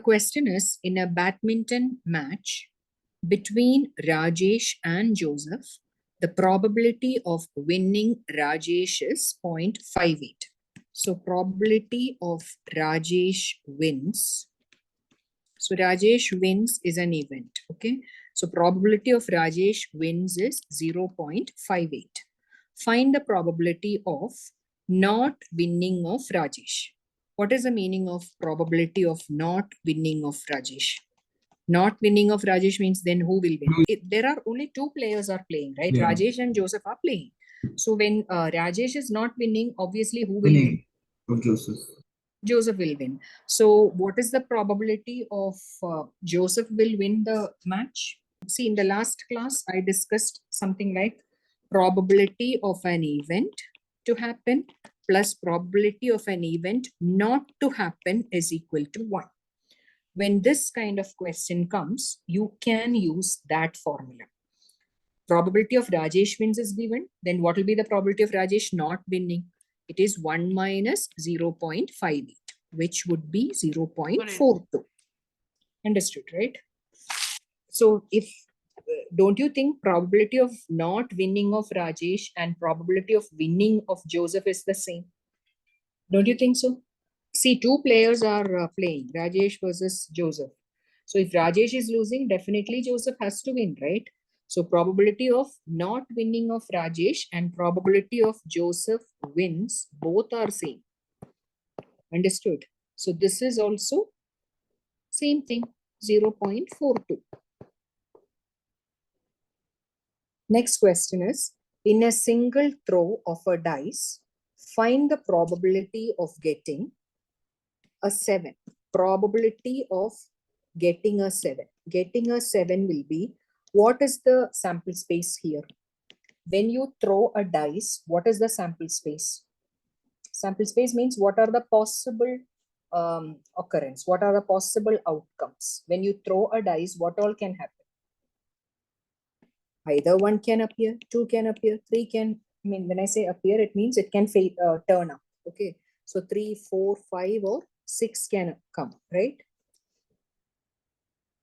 The question is, in a badminton match between Rajesh and Joseph, the probability of winning Rajesh is 0.58. So probability of Rajesh wins. So Rajesh wins is an event, okay? So probability of Rajesh wins is 0.58. Find the probability of not winning of Rajesh. What is the meaning of probability of not winning of Rajesh? Not winning of Rajesh means then who will win? There are only two players are playing, right? Yeah. Rajesh and Joseph are playing. So when Rajesh is not winning, obviously who will win? Of Joseph. Joseph will win. So what is the probability of Joseph will win the match? See, in the last class, I discussed something like probability of an event to happen plus probability of an event not to happen is equal to 1. When this kind of question comes, you can use that formula. Probability of Rajesh wins is given. Then what will be the probability of Rajesh not winning? It is 1 minus 0.58, which would be 0.42. Understood, right? So if, don't you think probability of not winning of Rajesh and probability of winning of Joseph is the same? Don't you think so? See, two players are playing, Rajesh versus Joseph. So if Rajesh is losing, definitely Joseph has to win, right? So probability of not winning of Rajesh and probability of Joseph wins, both are same. Understood? So this is also same thing, 0.42. Next question is, in a single throw of a dice, find the probability of getting a 7. Probability of getting a 7. Getting a 7 will be, what is the sample space here? When you throw a dice, what is the sample space? Sample space means what are the possible occurrence? What are the possible outcomes? When you throw a dice, what all can happen? Either 1 can appear, 2 can appear, 3 can, I mean, when I say appear, it means it can turn up. Okay. So 3, 4, 5 or 6 can come, right?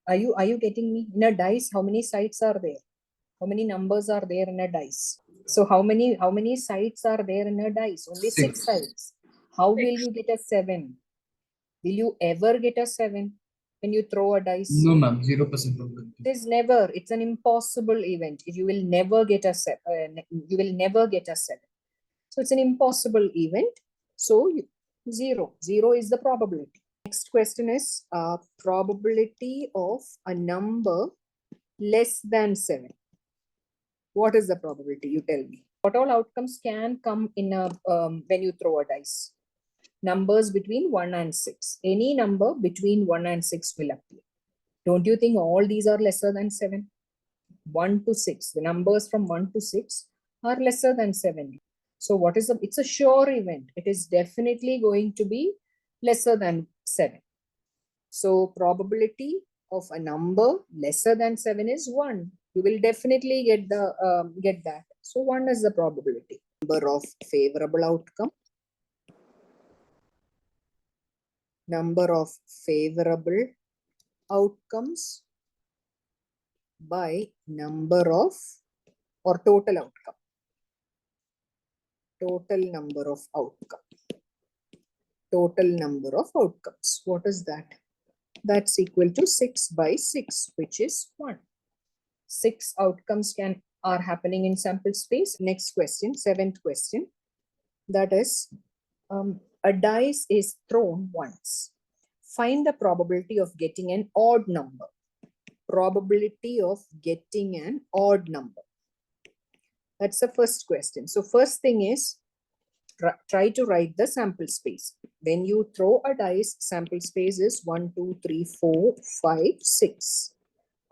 Are you getting me? In a dice, how many sides are there? How many numbers are there in a dice? So how many sides are there in a dice? Only 6 sides. How will you get a 7? Will you ever get a 7 when you throw a dice? No, ma'am. 0% probability. It is never. It's an impossible event. You will never get a 7. You will never get a 7. So it's an impossible event. So 0. 0 is the probability. Next question is probability of a number less than 7. What is the probability? You tell me. What all outcomes can come in a when you throw a dice? Numbers between 1 and 6. Any number between 1 and 6 will appear. Don't you think all these are lesser than 7? 1 to 6. The numbers from 1 to 6 are lesser than 7. So what is it's a sure event. It is definitely going to be lesser than 7. So probability of a number lesser than 7 is 1. You will definitely get that. So 1 is the probability. Number of favorable outcome. Number of favorable outcomes by number of or total outcome. Total number of outcome. Total number of outcomes. What is that? That's equal to 6 by 6, which is 1. 6 outcomes are happening in sample space. Next question, 7th question. That is, a dice is thrown once. Find the probability of getting an odd number. Probability of getting an odd number. That's the first question. So first thing is, try to write the sample space. When you throw a dice, sample space is 1, 2, 3, 4, 5, 6.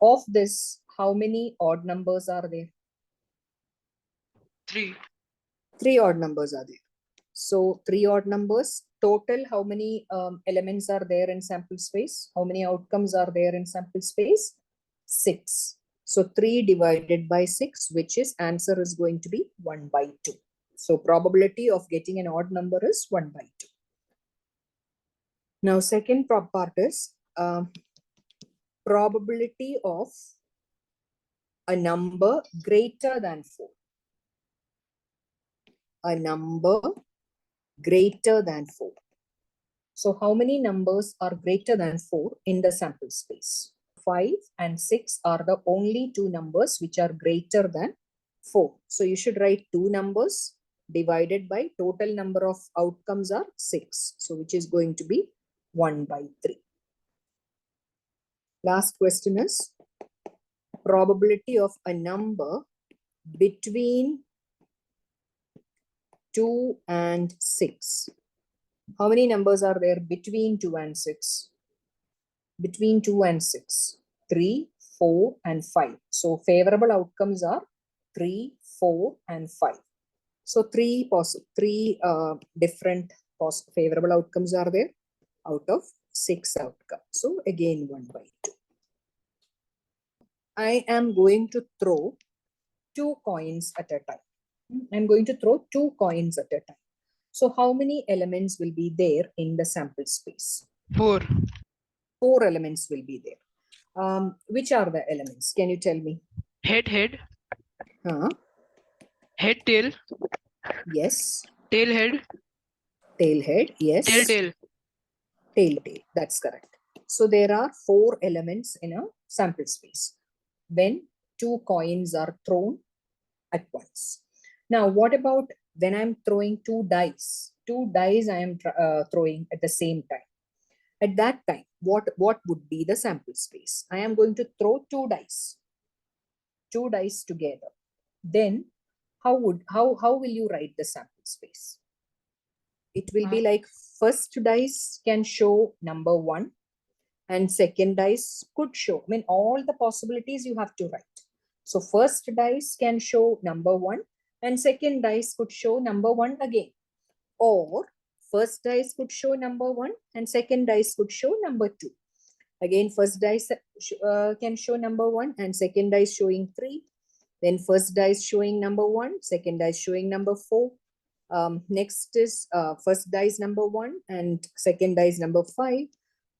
Of this, how many odd numbers are there? 3. 3 odd numbers are there. So 3 odd numbers. Total, how many elements are there in sample space? How many outcomes are there in sample space? 6. So 3 divided by 6, which is answer is going to be 1 by 2. So probability of getting an odd number is 1 by 2. Now second part is probability of a number greater than 4. A number greater than 4. So how many numbers are greater than 4 in the sample space? 5 and 6 are the only two numbers which are greater than 4. So you should write two numbers divided by total number of outcomes are 6. So which is going to be 1 by 3. Last question is probability of a number between 2 and 6. How many numbers are there between 2 and 6? Between 2 and 6. 3, 4, and 5. So favorable outcomes are 3, 4, and 5. So three different favorable outcomes are there out of 6 outcomes. So again 1 by 2. I am going to throw 2 coins at a time. I'm going to throw 2 coins at a time. So how many elements will be there in the sample space? 4. 4 elements will be there. Which are the elements? Can you tell me? Head. Head, tail. Yes. Tail, head. Tail, head. Yes. Tail. Tail. That's correct. So there are 4 elements in a sample space when 2 coins are thrown at once. Now, what about when I'm throwing 2 dice? 2 dice I am throwing at the same time. At that time, what would be the sample space? I am going to throw 2 dice. 2 dice together. Then how will you write the sample space? It will be like first dice can show number 1 and second dice could show. I mean, all the possibilities you have to write. So first dice can show number 1 and second dice could show number 1 again. Or first dice could show number 1 and second dice could show number 2. Again, first dice can show number 1 and second dice showing 3. Then first dice showing number 1, second dice showing number 4. Next is first dice number 1 and second dice number 5.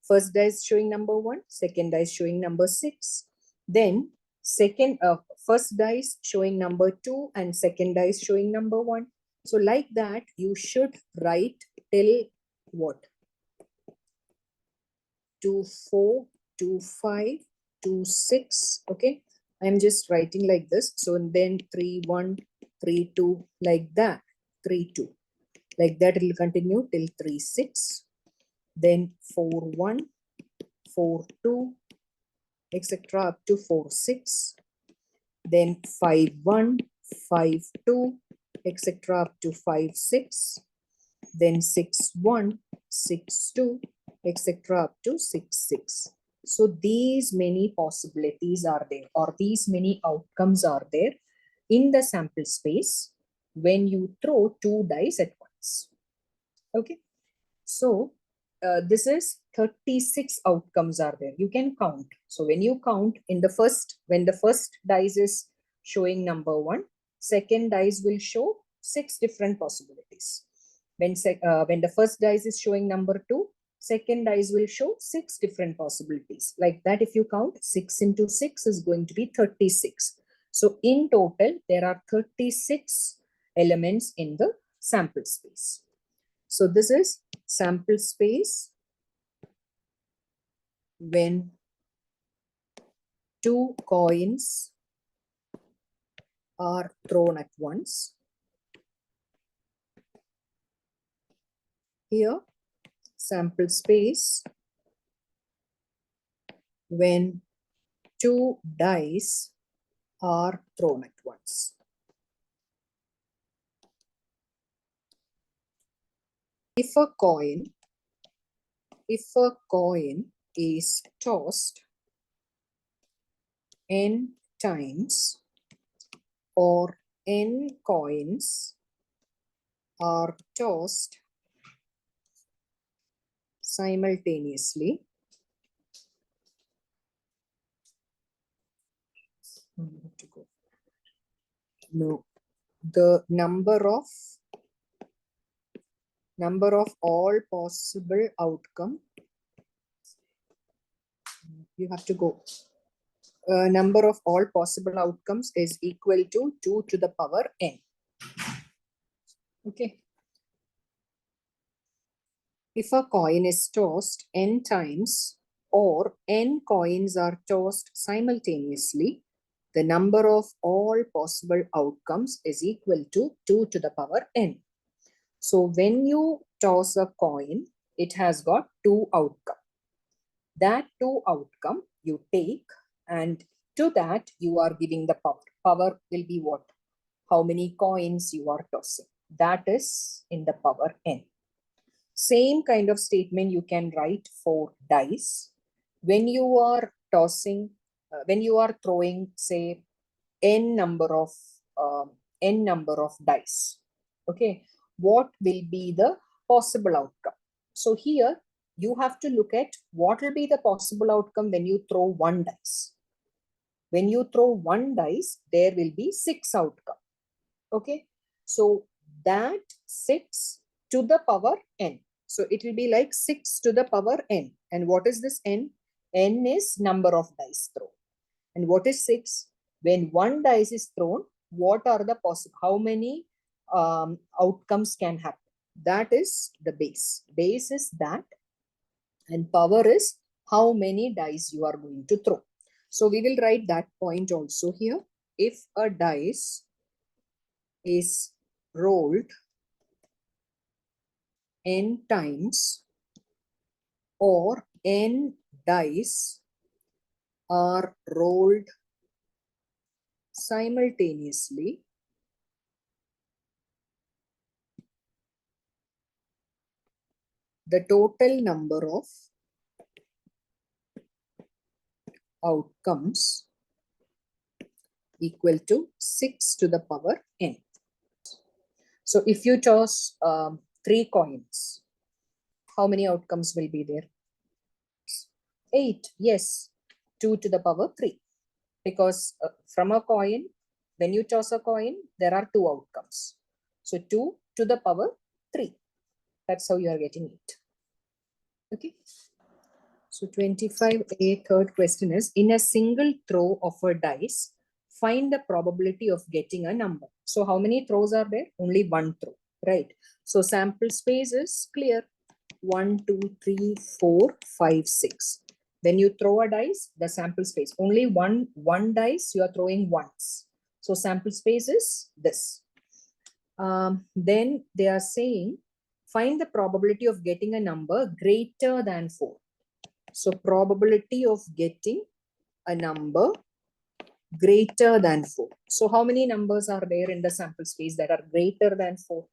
First dice showing number 1, second dice showing number 6. Then first dice showing number 2 and second dice showing number 1. So like that, you should write till what? 2, 4, 2, 5, 2, 6. Okay. I'm just writing like this. So then 3, 1, 3, 2, like that. 3, 2. Like that, it will continue till 3, 6. Then 4, 1, 4, 2, etc. up to 4, 6. Then 5, 1, 5, 2, etc. up to 5, 6. Then 6, 1, 6, 2, etc. up to 6, 6. So these many possibilities are there, or these many outcomes are there in the sample space when you throw 2 dice at once. Okay. So this is 36 outcomes are there. You can count. So when you count when the first dice is showing number 1, second dice will show 6 different possibilities. When the first dice is showing number 2, second dice will show 6 different possibilities. Like that, if you count 6 into 6 is going to be 36. So in total, there are 36 elements in the sample space. So this is sample space when 2 coins are thrown at once. Here, sample space when 2 dice are thrown at once. If a coin is tossed n times, or n coins are tossed simultaneously, no, the number of all possible outcome You have to go. Number of all possible outcomes is equal to 2 to the power n. Okay. If a coin is tossed n times or n coins are tossed simultaneously, the number of all possible outcomes is equal to 2 to the power n. So when you toss a coin, it has got two outcomes. That two outcome you take, and to that you are giving the power. Power will be what? How many coins you are tossing. That is in the power n. Same kind of statement you can write for dice. When you are tossing, when you are throwing, say, n number of dice, okay, what will be the possible outcome? So here you have to look at what will be the possible outcome when you throw one dice. When you throw one dice, there will be 6 outcome. Okay, so that 6 to the power n. So it will be like 6 to the power n. And what is this n? N is number of dice thrown. And what is 6? When one dice is thrown, what are the possible, how many outcomes can happen? That is the base. Base is that, and power is how many dice you are going to throw. So we will write that point also here. If a dice is rolled n times or n dice are rolled simultaneously, the total number of outcomes equal to 6 to the power n. So if you toss 3 coins, how many outcomes will be there? 8. Yes, 2 to the power 3. Because from a coin, when you toss a coin, there are 2 outcomes. So 2 to the power 3. That's how you are getting it. Okay. So 25A, third question is, in a single throw of a dice, find the probability of getting a number. So how many throws are there? Only one throw, right? So sample space is clear. 1, 2, 3, 4, 5, 6. When you throw a dice, the sample space, only one dice you are throwing once. So sample space is this. Then they are saying, find the probability of getting a number greater than 4. So probability of getting a number greater than 4. So how many numbers are there in the sample space that are greater than 4?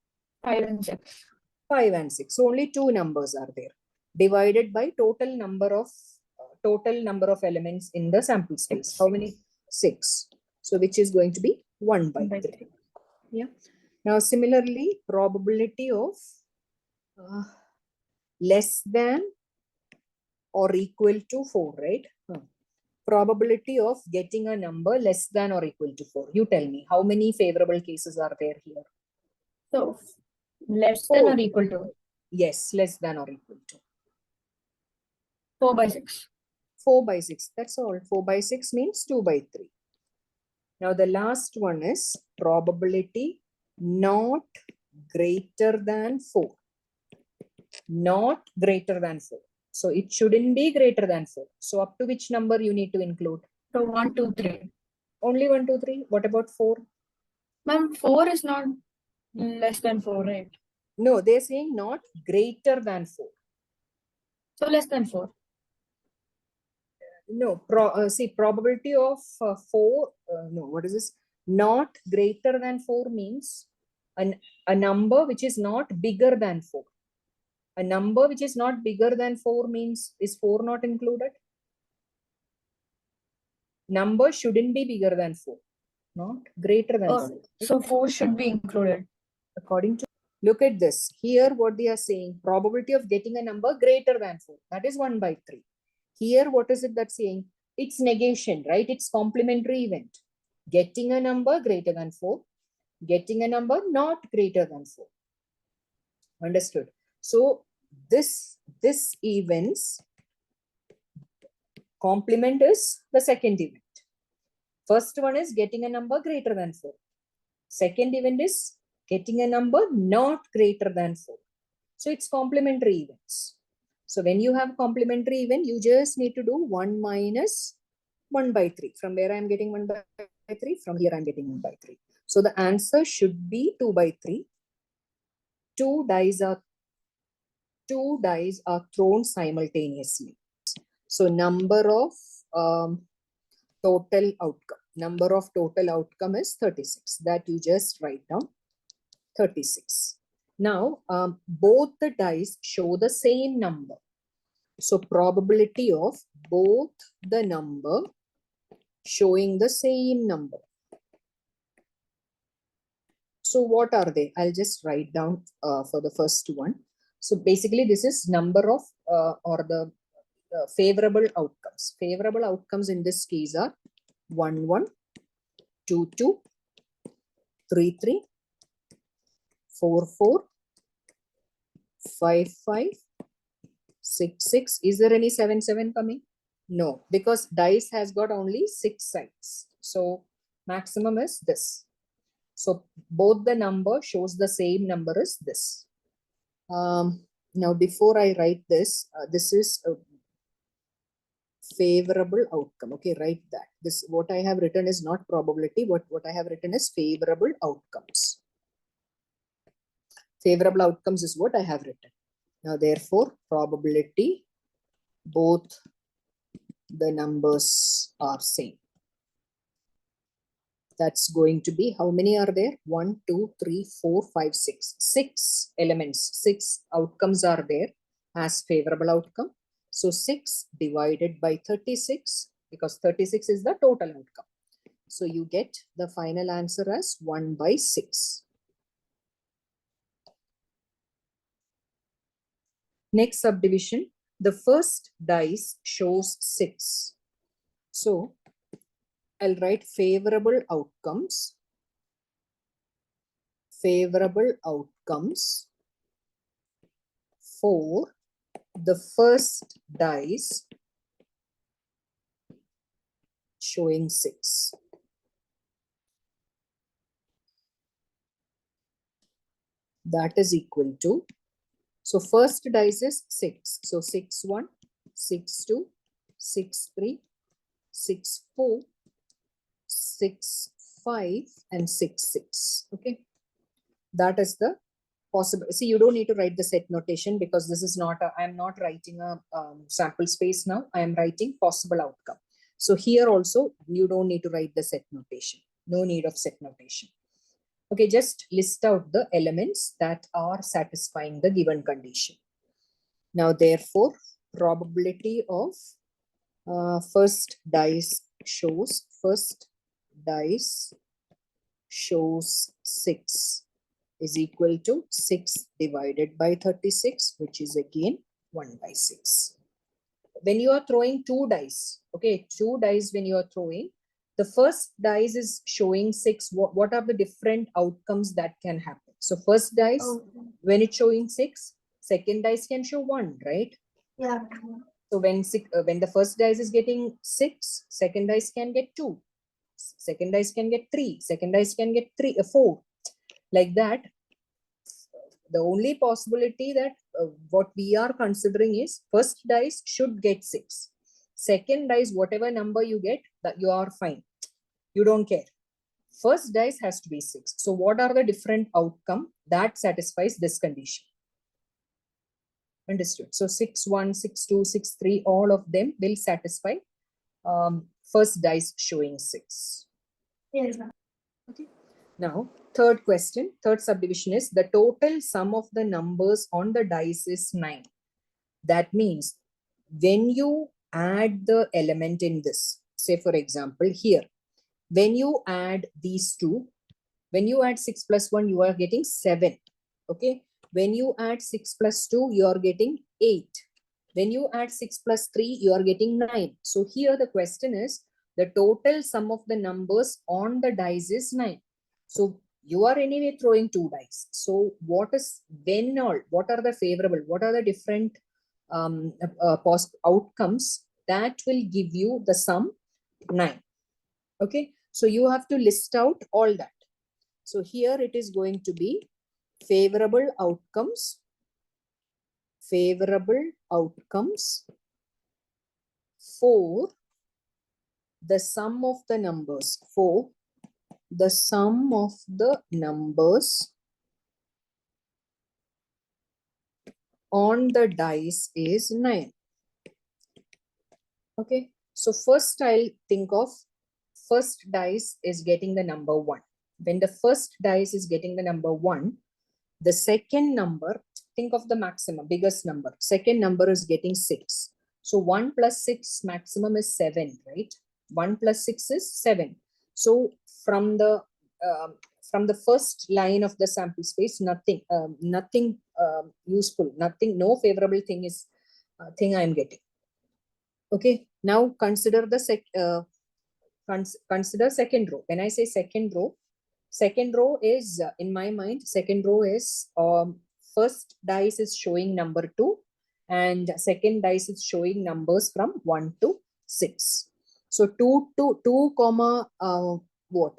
5 and 6. 5 and 6. So only 2 numbers are there. Divided by total number of elements in the sample space. How many? 6. So which is going to be 1 by 3. Yeah. Now similarly, probability of less than or equal to 4, right? Probability of getting a number less than or equal to 4. You tell me, how many favorable cases are there here? So less than or equal to? Yes, less than or equal to. 4 by 6. 4 by 6, that's all. 4 by 6 means 2 by 3. Now the last one is probability not greater than 4. Not greater than 4. So it shouldn't be greater than 4. So up to which number you need to include? So 1, 2, 3. Only 1, 2, 3. What about 4? Ma'am, 4 is not less than 4, right? No, they're saying not greater than 4. So less than 4. No, see, probability of 4, no, what is this? Not greater than 4 means a number which is not bigger than 4. A number which is not bigger than 4 means, is 4 not included? Number shouldn't be bigger than 4, not greater than 4. So 4 should be included. According to, look at this. Here what they are saying, probability of getting a number greater than 4. That is 1 by 3. Here, what is it that's saying? It's negation, right? It's complementary event. Getting a number greater than 4. Getting a number not greater than 4. Understood? So this events Complement is the second event. First one is getting a number greater than 4. Second event is getting a number not greater than 4. So it's complementary events. So when you have complementary event, you just need to do 1 minus 1 by 3. From where I am getting 1 by 3? From here I am getting 1 by 3. So the answer should be 2 by 3. Two dice are thrown simultaneously. So number of total outcome. Number of total outcome is 36. That you just write down 36. Now, both the dice show the same number. So probability of both the number showing the same number. So what are they? I'll just write down for the first one. So basically this is number of or the favorable outcomes. Favorable outcomes in this case are 1, 1, 2, 2, 3, 3, 4, 4, 5, 5, 6, 6. Is there any 7, 7 coming? No, because dice has got only 6 sides. So maximum is this. So both the number shows the same number as this. Now before I write this, this is a favorable outcome. Okay, write that. This what I have written is not probability. What I have written is favorable outcomes. Favorable outcomes is what I have written. Now therefore probability both the numbers are same. That's going to be, how many are there? 1, 2, 3, 4, 5, 6. 6 elements, 6 outcomes are there as favorable outcome. So 6 divided by 36, because 36 is the total outcome. So you get the final answer as 1 by 6. Next subdivision, the first dice shows 6. So I'll write favorable outcomes. Favorable outcomes for the first dice showing 6. That is equal to, so first dice is 6. So 6, 1, 6, 2, 6, 3, 6, 4, 6, 5, and 6, 6. Okay. That is the possible. See, you don't need to write the set notation because this is not, I'm not writing a sample space now. I am writing possible outcome. So here also, you don't need to write the set notation. No need of set notation. Okay, just list out the elements that are satisfying the given condition. Now, therefore, probability of first dice shows 6 is equal to 6 divided by 36, which is again 1 by 6. When you are throwing 2 dice, okay, 2 dice when you are throwing, the first dice is showing 6. What are the different outcomes that can happen? So first dice, when it's showing 6, second dice can show 1, right? Yeah. So when the first dice is getting 6, second dice can get 2. Second dice can get 3. Second dice can get 4. Like that. The only possibility that what we are considering is first dice should get 6. Second dice, whatever number you get, that you are fine. You don't care. First dice has to be 6. So what are the different outcome that satisfies this condition? Understood. So 6, 1, 6, 2, 6, 3, all of them will satisfy first dice showing 6. Yes. Okay. Now, third question, third subdivision is the total sum of the numbers on the dice is 9. That means when you add the element in this, say for example here, when you add these two, when you add 6 plus 1, you are getting 7. Okay. When you add 6 plus 2, you are getting 8. When you add 6 plus 3, you are getting 9. So here the question is the total sum of the numbers on the dice is 9. So you are anyway throwing 2 dice. So what is, when all, what are the favorable, what are the different outcomes that will give you the sum 9. Okay, so you have to list out all that. So here it is going to be favorable outcomes for the sum of the numbers, for the sum of the numbers on the dice is 9. Okay, so first I'll think of first dice is getting the number 1. When the first dice is getting the number 1, the second number, think of the maximum, biggest number. Second number is getting 6. So 1 plus 6 maximum is 7, right? 1 plus 6 is 7. So from the first line of the sample space, nothing useful, no favorable thing is thing I am getting. Okay, now consider the consider second row. When I say second row is in my mind, second row is first dice is showing number 2 and second dice is showing numbers from 1 to 6. So 2 comma what?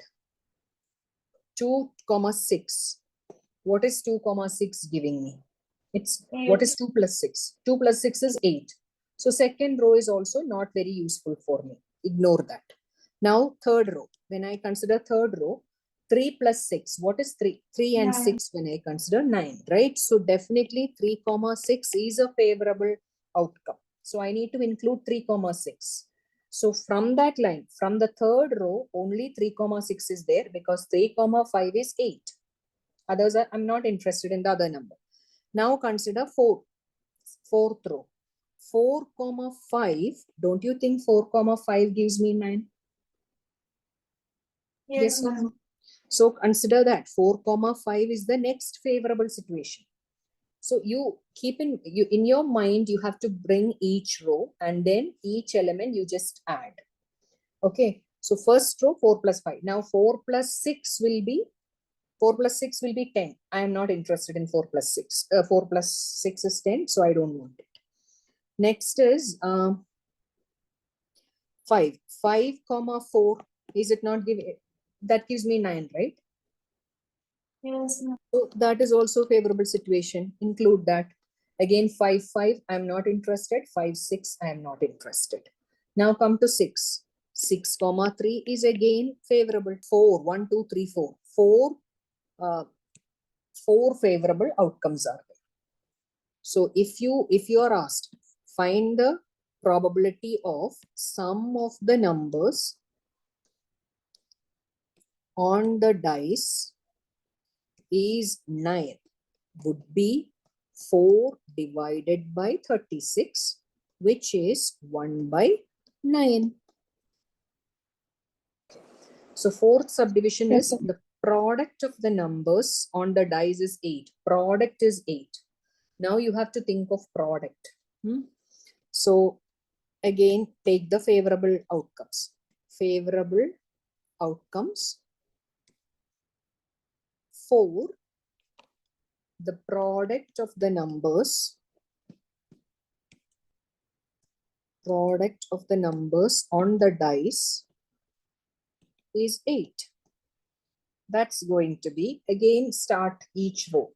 2 comma 6. What is 2 comma 6 giving me? It's what is 2 plus 6? 2 plus 6 is 8. So second row is also not very useful for me. Ignore that. Now third row. When I consider third row, 3 plus 6. What is 3? 3 and 6 when I consider 9, right? So definitely 3 comma 6 is a favorable outcome. So I need to include 3 comma 6. So from that line, from the third row, only 3 comma 6 is there because 3 comma 5 is 8. Others are, I'm not interested in the other number. Now consider fourth row. 4 comma 5. Don't you think 4 comma 5 gives me 9? Yes. So consider that 4 comma 5 is the next favorable situation. So you keep in your mind, you have to bring each row and then each element you just add. Okay. So first row 4 plus 5. Now 4 plus 6 will be 10. I am not interested in 4 plus 6. 4 plus 6 is 10, so I don't want it. Next is 5. 5 comma 4. Is it not giving? That gives me 9, right? Yes. So that is also favorable situation. Include that. Again, 5, 5, I am not interested. 5, 6, I am not interested. Now come to 6. 6 comma 3 is again favorable. 4, 1, 2, 3, 4. 4 favorable outcomes are there. So if you are asked, find the probability of sum of the numbers on the dice is 9, would be 4 divided by 36, which is 1 by 9. So fourth subdivision is the product of the numbers on the dice is 8. Product is 8. Now you have to think of product. So again, take the favorable outcomes. Favorable outcomes for the product of the numbers on the dice is 8. That's going to be, again, start each row.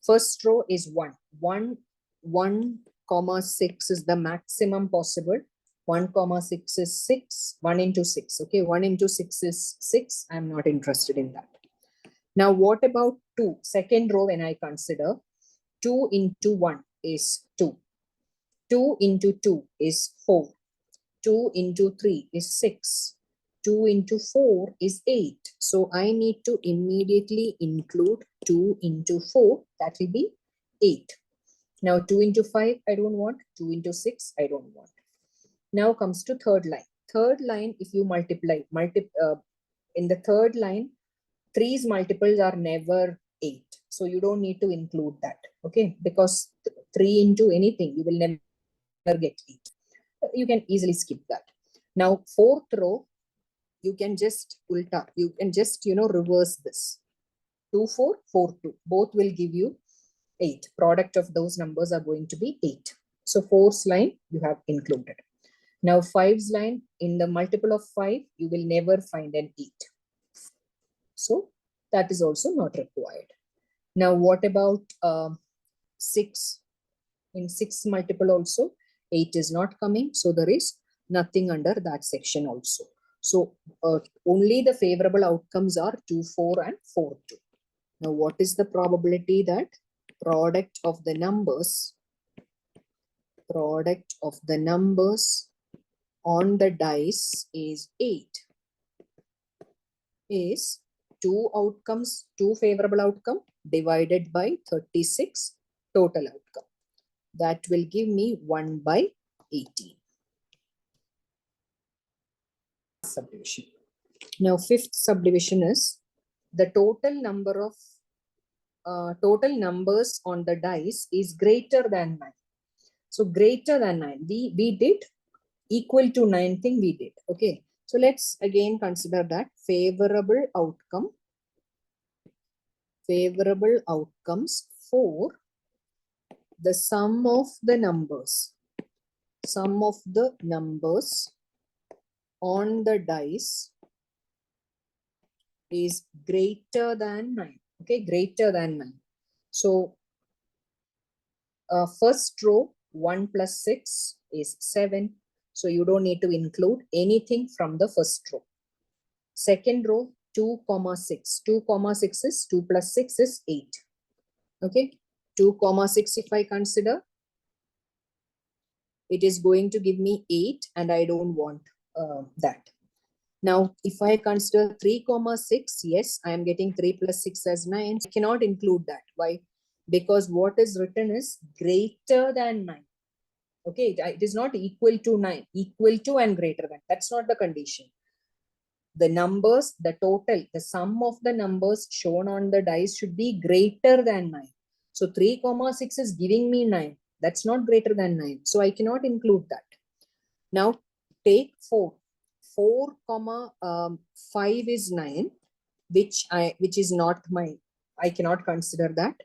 First row is 1. 1 comma 6 is the maximum possible. 1 comma 6 is 6. 1 into 6. Okay, 1 into 6 is 6. I'm not interested in that. Now, what about 2? Second row, when I consider 2 into 1 is 2. 2 into 2 is 4. 2 into 3 is 6. 2 into 4 is 8. So I need to immediately include 2 into 4. That will be 8. Now 2 into 5, I don't want. 2 into 6, I don't want. Now comes to third line. Third line, if you multiply, in the third line, 3's multiples are never 8. So you don't need to include that. Okay, because 3 into anything, you will never get 8. You can easily skip that. Now, fourth row, you can just ulta. You can just, reverse this. 2, 4, 4, 2. Both will give you 8. Product of those numbers are going to be 8. So fourth line you have included. Now 5's line, in the multiple of 5, you will never find an 8. So that is also not required. Now what about 6? In 6 multiple also, 8 is not coming. So there is nothing under that section also. So only the favorable outcomes are 2, 4 and 4, 2. Now what is the probability that product of the numbers on the dice is 8? Is 2 outcomes, 2 favorable outcome divided by 36 total outcome. That will give me 1 by 18. Subdivision. Now, fifth subdivision is the total number of total numbers on the dice is greater than 9. So greater than 9. We did equal to 9 thing we did. Okay. So let's again consider that favorable outcomes for the sum of the numbers on the dice is greater than 9. Okay, greater than 9. So first row 1 plus 6 is 7. So you don't need to include anything from the first row. Second row 2, 6. 2, 6 is 2 plus 6 is 8. Okay, 2, 6 if I consider, it is going to give me 8 and I don't want that. Now, if I consider 3, 6, yes, I am getting 3 plus 6 as 9. I cannot include that. Why? Because what is written is greater than 9. Okay, it is not equal to 9. Equal to and greater than. That's not the condition. The numbers, the total, the sum of the numbers shown on the dice should be greater than 9. So 3, 6 is giving me 9. That's not greater than 9. So I cannot include that. Now take 4. 4, 5 is 9, which is not my, I cannot consider that.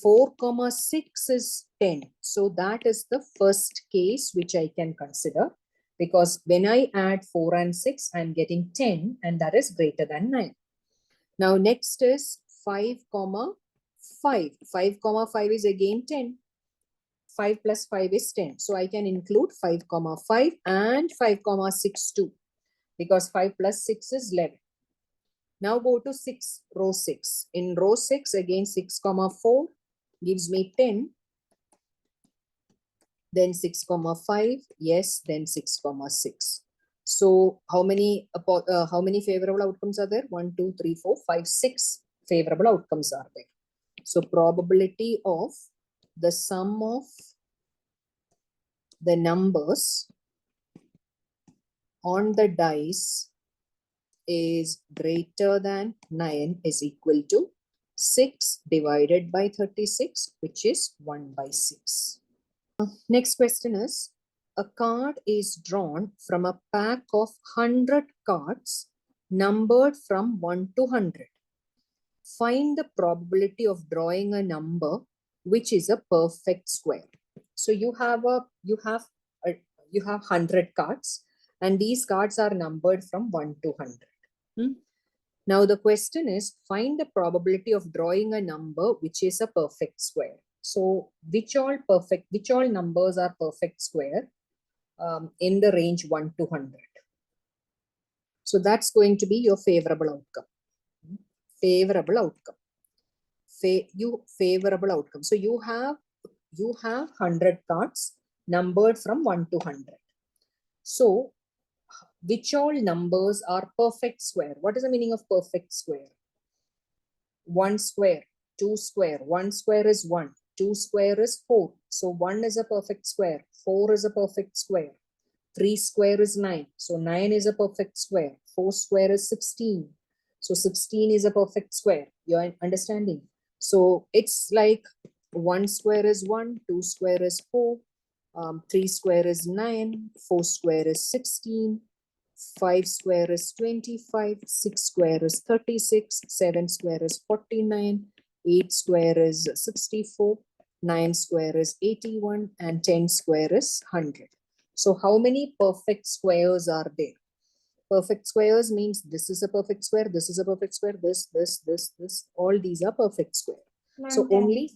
4, 6 is 10. So that is the first case which I can consider, because when I add 4 and 6, I'm getting 10 and that is greater than 9. Now next is 5, 5. 5, 5 is again 10. 5 plus 5 is 10. So I can include 5, 5 and 5, 6 too, because 5 plus 6 is 11. Now go to 6, row 6. In row 6, again 6, 4 gives me 10. Then 6, 5, yes, then 6, 6. So how many favorable outcomes are there? 1, 2, 3, 4, 5, 6 favorable outcomes are there. So probability of the sum of the numbers on the dice is greater than 9 is equal to 6 divided by 36, which is 1 by 6. Next question is, a card is drawn from a pack of 100 cards numbered from 1 to 100. Find the probability of drawing a number which is a perfect square. So you have 100 cards, and these cards are numbered from 1 to 100. Now the question is, find the probability of drawing a number which is a perfect square. So which all numbers are perfect square in the range 1 to 100? So that's going to be your favorable outcome. Favorable outcome. Favorable outcome. So you have 100 cards numbered from 1 to 100. So which all numbers are perfect square? What is the meaning of perfect square? 1 square, 2 square. 1 square is 1. 2 square is 4. So 1 is a perfect square. 4 is a perfect square. 3 square is 9. So 9 is a perfect square. 4 square is 16. So 16 is a perfect square. You're understanding? So it's like 1 square is 1, 2 square is 4, 3 square is 9, 4 square is 16, 5 square is 25, 6 square is 36, 7 square is 49, 8 square is 64, 9 square is 81, and 10 square is 100. So how many perfect squares are there? Perfect squares means this is a perfect square, this is a perfect square, this, all these are perfect square. So only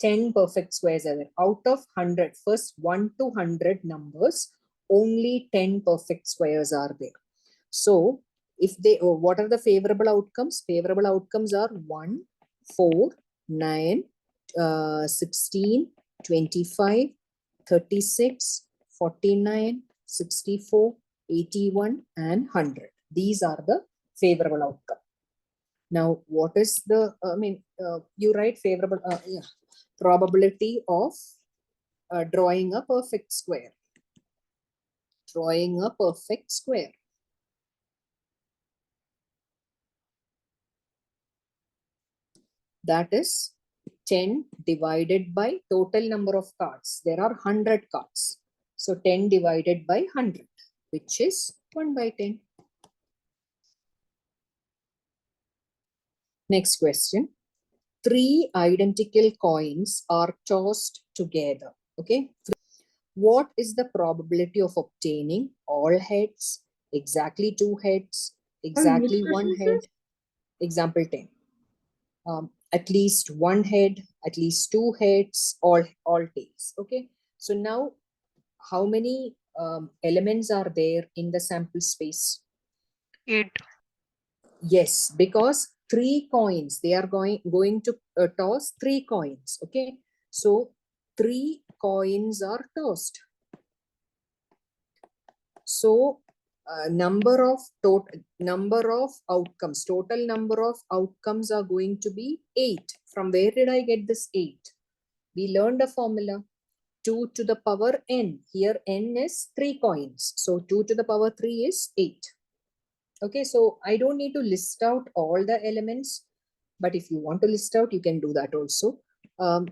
10 perfect squares are there. Out of 100, first 1 to 100 numbers, only 10 perfect squares are there. So if they, what are the favorable outcomes? Favorable outcomes are 1, 4, 9, 16, 25, 36, 49, 64, 81, and 100. These are the favorable outcome. Now, what is the, you write favorable, probability of drawing a perfect square. Drawing a perfect square. That is 10 divided by total number of cards. There are 100 cards. So 10 divided by 100, which is 1 by 10. Next question. 3 identical coins are tossed together. Okay. What is the probability of obtaining all heads, exactly 2 heads, exactly 1 head? Example 10. At least 1 head, at least 2 heads, all tails. Okay. So now, how many elements are there in the sample space? 8. Yes, because 3 coins, they are going to toss 3 coins. Okay. So 3 coins are tossed. So number of outcomes, total number of outcomes are going to be 8. From where did I get this 8? We learned a formula, 2 to the power n. Here n is 3 coins. So 2 to the power 3 is 8. Okay, so I don't need to list out all the elements, but if you want to list out, you can do that also.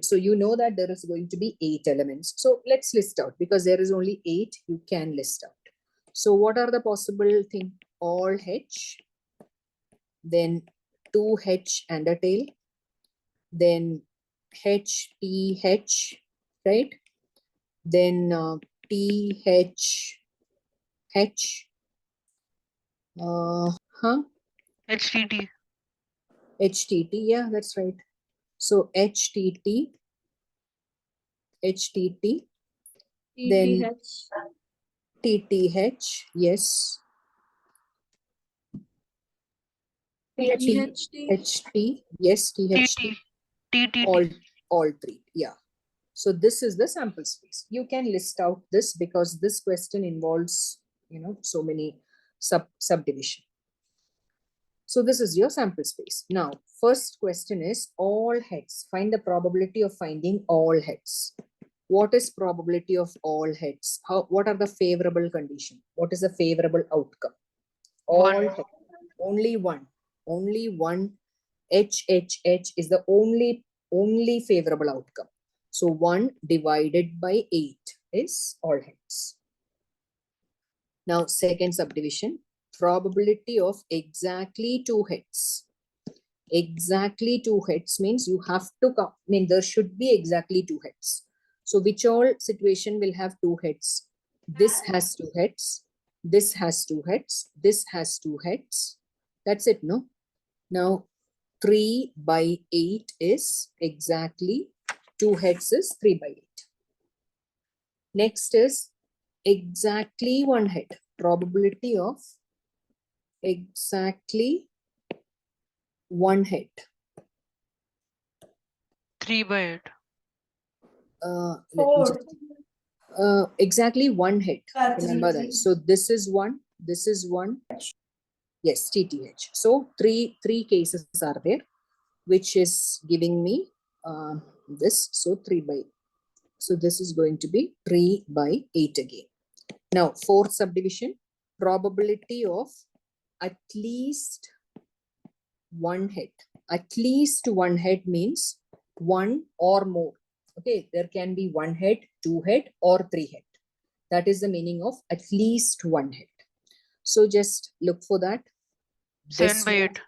So you know that there is going to be 8 elements. So let's list out, because there is only 8, you can list out. So what are the possible thing? All H, then 2 H and a tail, then H, T, H, right? Then T, H, H, HTT. HTT, yeah, that's right. So HTT, HTT, then TTH, yes. THT, yes, THT, TTT. all 3, yeah. So this is the sample space. You can list out this because this question involves, so many subdivision. So this is your sample space. Now, first question is all heads. Find the probability of finding all heads. What is probability of all heads? What are the favorable condition? What is the favorable outcome? All heads. Only one. Only one. H is the only favorable outcome. So 1 divided by 8 is all heads. Now, second subdivision, probability of exactly 2 heads. Exactly 2 heads means you have to come, there should be exactly 2 heads. So which all situation will have 2 heads? This has 2 heads. This has 2 heads. This has 2 heads. That's it, no? Now, 3 by 8 is exactly 2 heads is 3 by 8. Next is exactly 1 head. Probability of exactly 1 head. 3 by 8. Let me just, exactly 1 head. Remember that. So this is 1. This is 1. Yes, TTH. So three cases are there, which is giving me this. So 3 by 8. So this is going to be 3 by 8 again. Now, fourth subdivision, probability of at least 1 head. At least 1 head means 1 or more. Okay, there can be 1 head, 2 head, or 3 head. That is the meaning of at least 1 head. So just look for that. 7 by 8.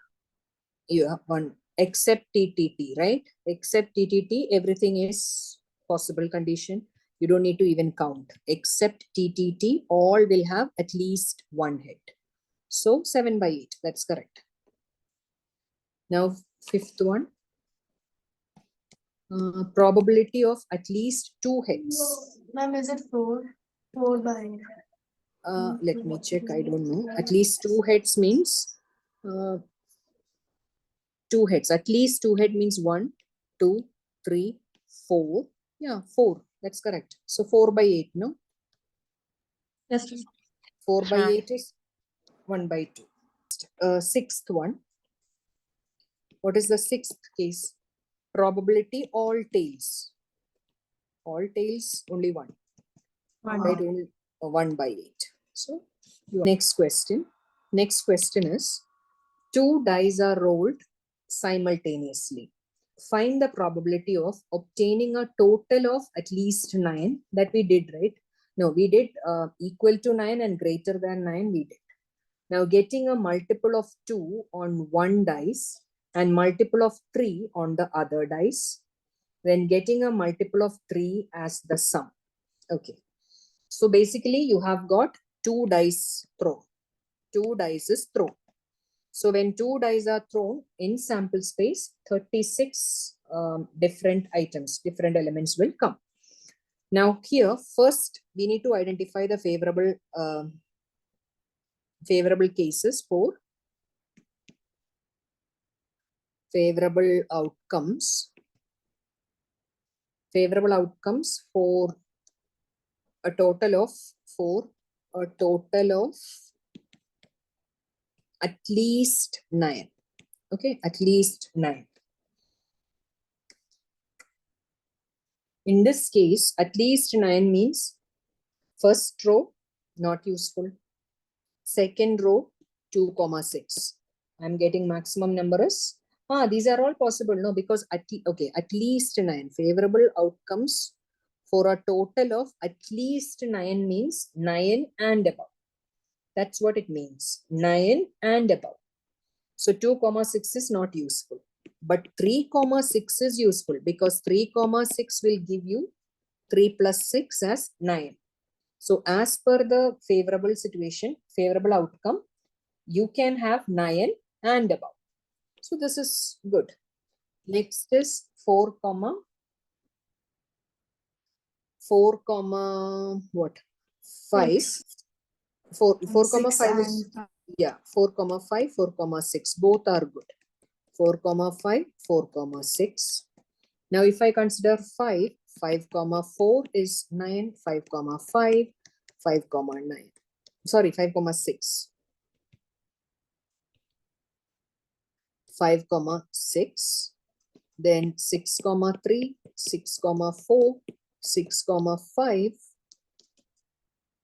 Yeah, one except TTT, right? Except TTT, everything is possible condition. You don't need to even count. Except TTT, all will have at least one head. So 7 by 8, that's correct. Now, fifth one. Probability of at least 2 heads. Ma'am, is it 4? 4 by Let me check. I don't know. At least 2 heads means 2 heads. At least 2 head means 1, 2, 3, 4. Yeah, 4. That's correct. So 4 by 8, no? Yes, ma'am. 4 Yes, by ma'am. 8 is 1 by 2. Sixth one. What is the sixth case? Probability all tails. All tails, only 1. Right? Only 1 by 8. So, next question. Next question is, 2 dice are rolled simultaneously. Find the probability of obtaining a total of at least 9 that we did, right? No, we did equal to 9 and greater than 9 we did. Now getting a multiple of 2 on one dice and multiple of 3 on the other dice, then getting a multiple of 3 as the sum. Okay. So basically you have got 2 dice thrown. 2 dice is thrown. So when 2 dice are thrown in sample space, 36 different items, different elements will come. Now here, first we need to identify the favorable cases for favorable outcomes for a total of at least 9. Okay, at least 9. In this case, at least 9 means first row not useful, second row 2, 6. I'm getting maximum number is these are all possible, no, because at least 9 favorable outcomes for a total of at least 9 means 9 and above. That's what it means, 9 and above. So 2, 6 is not useful, but 3, 6 is useful because 3, 6 will give you 3 plus 6 as 9. So as per the favorable situation, favorable outcome, you can have 9 and above. So this is good. Next is 4, 5. 4, 5 is, yeah, 4, 5, 4, 6. Both are good. 4, 5, 4, 6. Now if I consider 5, 4 is 9, 5, 5, 5, 9. Sorry, 5, 6. 5, 6. Then 6, 3, 6, 4, 6, 5,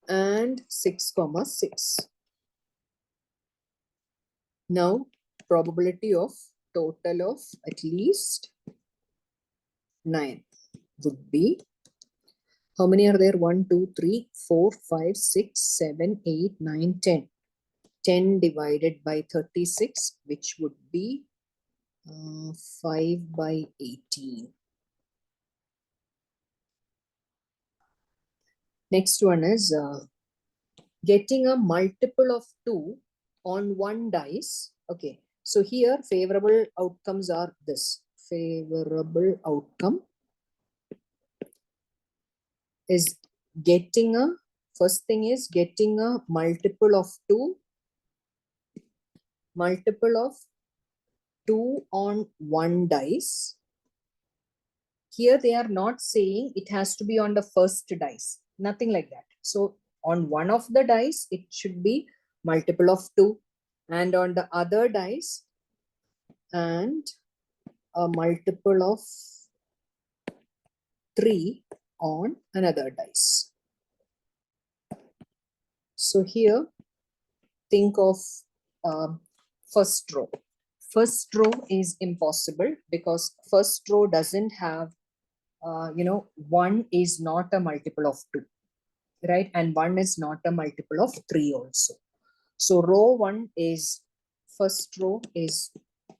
and 6, 6. Now, probability of total of at least 9 would be, how many are there? 1, 2, 3, 4, 5, 6, 7, 8, 9, 10. 10 divided by 36, which would be 5 by 18. Next one is getting a multiple of 2 on one dice. Okay, so here favorable outcomes are this. Favorable outcome is getting a, first thing is getting a multiple of 2 on one dice. Here they are not saying it has to be on the first dice, nothing like that. So on one of the dice, it should be multiple of 2, and on the other dice, and a multiple of 3 on another dice. So here, think of first row. First row is impossible because first row doesn't have, 1 is not a multiple of 2, right? And 1 is not a multiple of 3 also. So row 1 is, first row is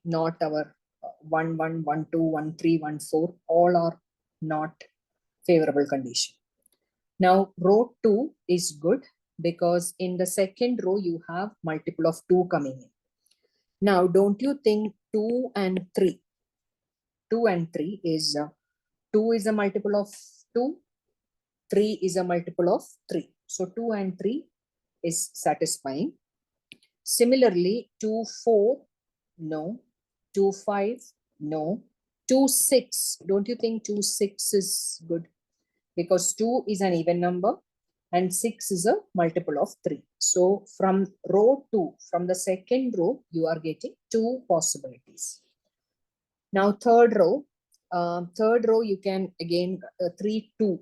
not our 1, 1, 1, 2, 1, 3, 1, 4, all are not favorable condition. Now row 2 is good because in the second row you have multiple of 2 coming in. Now don't you think 2 and 3 is 2 is a multiple of 2, 3 is a multiple of 3. So 2 and 3 is satisfying. Similarly, 2, 4, no. 2, 5, no. 2, 6, don't you think 2, 6 is good? Because 2 is an even number and 6 is a multiple of 3. So from row 2, from the second row, you are getting 2 possibilities. Now third row you can again 3, 2.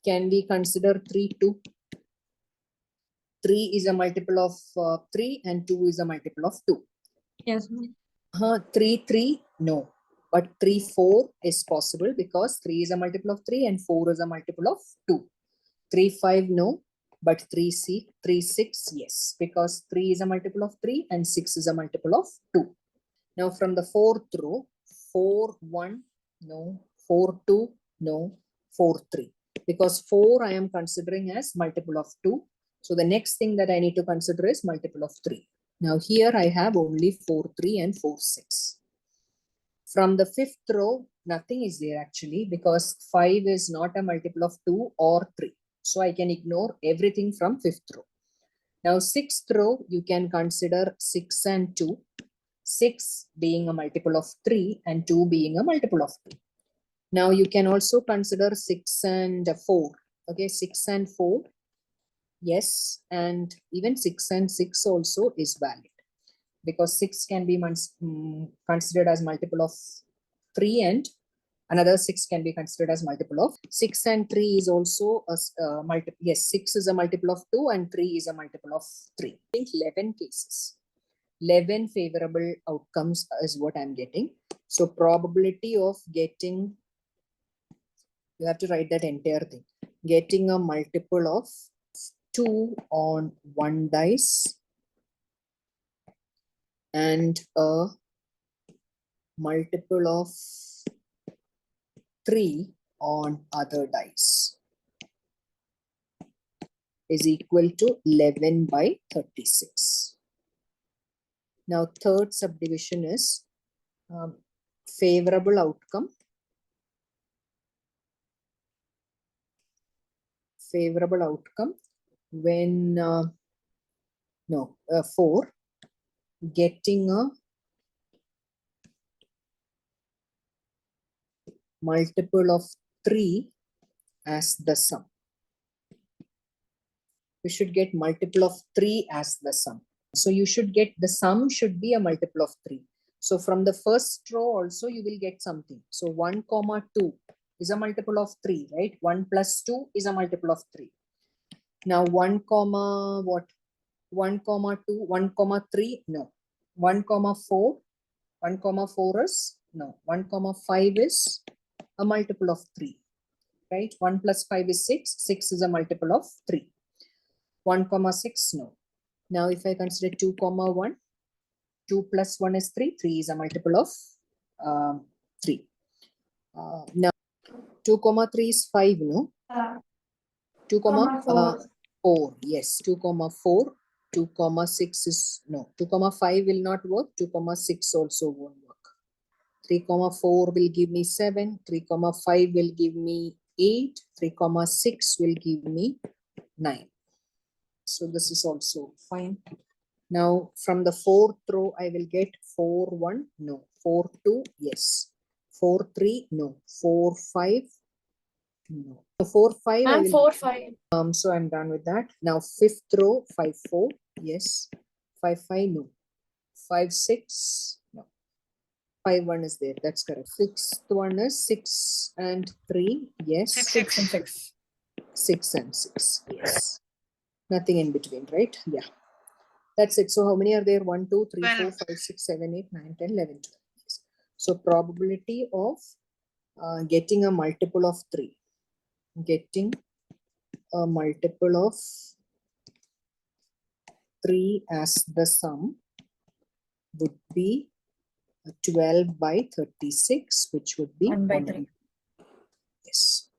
Can we consider 3, 2? 3 is a multiple of 3 and 2 is a multiple of 2. Yes. 3, 3, no. But 3, 4 is possible because 3 is a multiple of 3 and 4 is a multiple of 2. 3, 5, no. But 3, 6, yes. Because 3 is a multiple of 3 and 6 is a multiple of 2. Now from the fourth row, 4, 1, no. 4, 2, no. 4, 3. Because 4 I am considering as multiple of 2. So the next thing that I need to consider is multiple of 3. Now here I have only 4, 3 and 4, 6. From the fifth row, nothing is there actually because 5 is not a multiple of 2 or 3. So I can ignore everything from fifth row. Now sixth row, you can consider 6 and 2. 6 being a multiple of 3 and 2 being a multiple of 2. Now you can also consider 6 and 4. Okay, 6 and 4. Yes, and even 6 and 6 also is valid because 6 can be considered as multiple of 3 and another 6 can be considered as multiple of 6 and 3 is also a multiple. Yes, 6 is a multiple of 2 and 3 is a multiple of 3. I think 11 cases. 11 favorable outcomes is what I'm getting. So probability of getting, you have to write that entire thing, getting a multiple of 2 on one dice and a multiple of 3 on other dice is equal to 11 by 36. Now third subdivision is favorable outcome. Favorable outcome when 4 getting a multiple of 3 as the sum. You should get multiple of 3 as the sum. So you should get the sum should be a multiple of 3. So from the first row also you will get something. So 1, 2 is a multiple of 3, right? 1 plus 2 is a multiple of 3. Now 1, what? 1, 2, 1, 3, no. 1, 4, 1, 4 is, no. 1, 5 is a multiple of 3, right? 1 plus 5 is 6. 6 is a multiple of 3. 1, 6, no. Now if I consider 2, 1, 2 plus 1 is 3. 3 is a multiple of 3. Now 2, 3 is 5, no? 2, 4. Yes, 2, 4. 2, 6 is, no. 2, 5 will not work. 2, 6 also won't work. 3, 4 will give me 7. 3, 5 will give me 8. 3, 6 will give me 9. So this is also fine. Now from the fourth row, I will get 4, 1, no. 4, 2, yes. 4, 3, no. 4, 5, no. 4, 5, I And will 4, 5. so I'm done with that. Now fifth row, 5, 4, yes. 5, 5, no. 5, 6, no. 5, 1 is there, that's correct. Sixth one is 6 and 3, yes. 6 and 6. 6 and 6, yes. Nothing in between, right? Yeah. That's it. So how many are there? 1, 2, 3, 4, 12. 5, 6, 7, 8, 9, 10, 11, 12. Yes. So probability of getting a multiple of 3. Getting a multiple of 3 as the sum would be 12 by 36, which would be 1 by 1. 3. Yes.